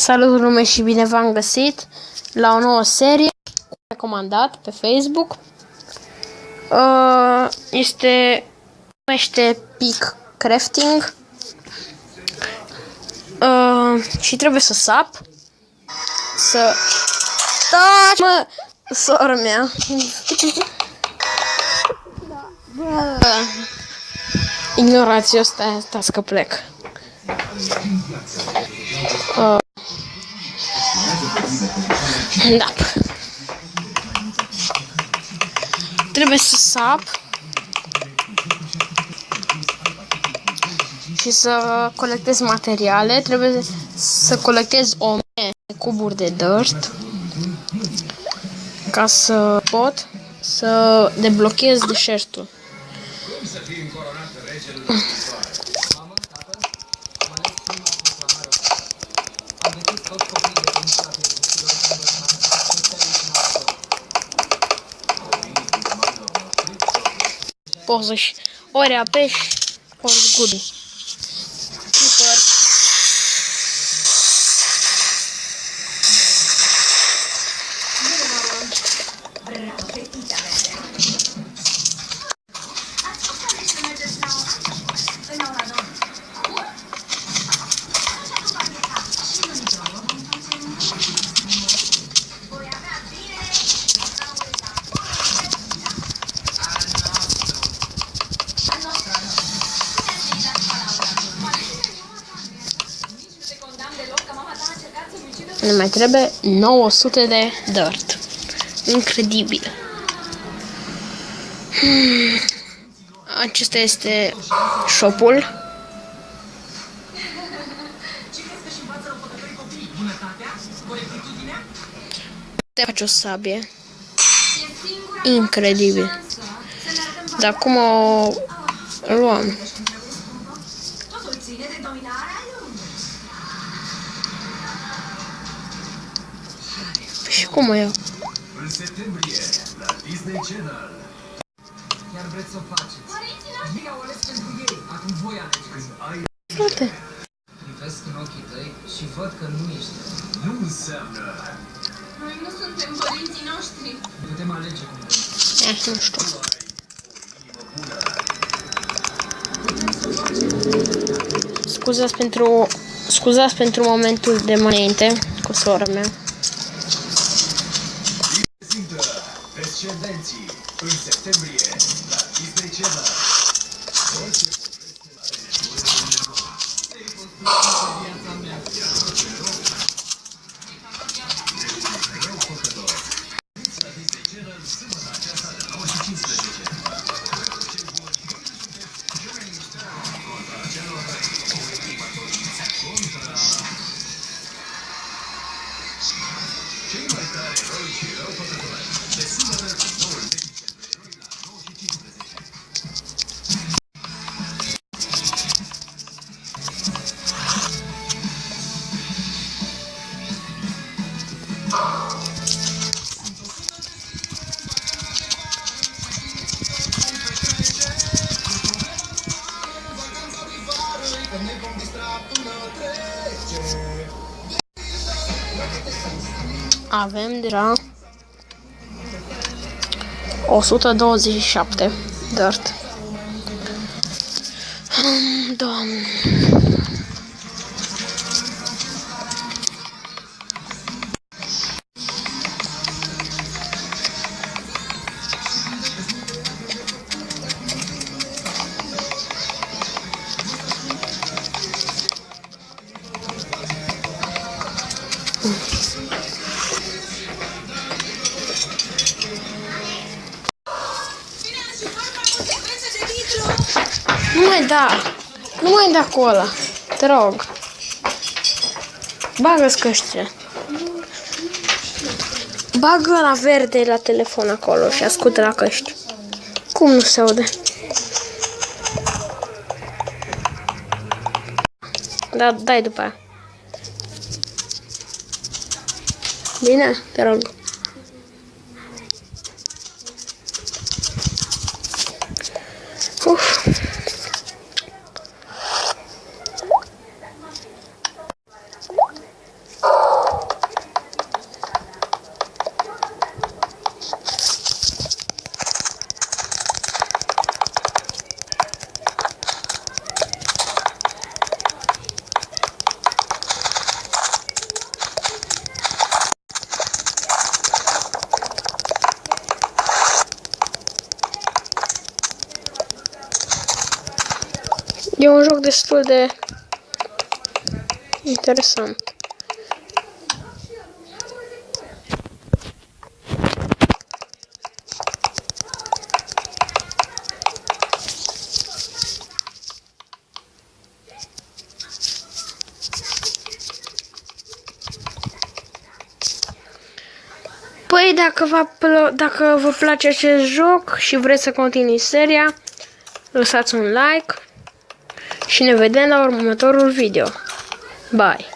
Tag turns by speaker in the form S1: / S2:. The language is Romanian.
S1: Salut lume și bine v-am găsit la o nouă serie recomandat pe Facebook. Numește Peak Crafting și trebuie să sap taci, mă, sora mea. Ignorați-o, stați că plec. Da. Trebuie să sap și să colectez materiale. Trebuie să colectez 1000 de cuburi de dirt ca să pot să deblochez deșertul. Poți să-și ori apeși, ori zgubi. Super. Ne mai trebuie 900 de dirt. Incredibil. Acesta este shop-ul. Te faci o sabie. Incredibil. Dar cum o luăm? Și cum o iau?
S2: În septembrie, la Disney Channel. Chiar vreți să o faceți? Părinții noștri au ales pentru ei. Acum voi alegeți.
S1: Frate.
S2: Privesc în ochii tăi și văd că nu ești. Nu înseamnă.
S3: Noi nu suntem părinții noștri.
S2: Putem alege cum vrem.
S1: Nu știu. Scuzați pentru momentul de mai înainte cu sora mea.
S2: Descendenții, în septembrie, la Disney Channel. Cei mai tare eroi și răufăcători. De sâmbătă, 20 decembrie, la 9:15.
S1: Avem deja 127 dirt. Doamne. Nu mai da cola, te rog. Bagă-ți căștile. Bagă la verde la telefon acolo și ascultă la căști. Cum nu se aude? Da, dai după aia. Bine? Te rog. E un joc destul de interesant. Păi dacă vă place acest joc și vreți să continui seria, lăsați un like și ne vedem la următorul video. Bye!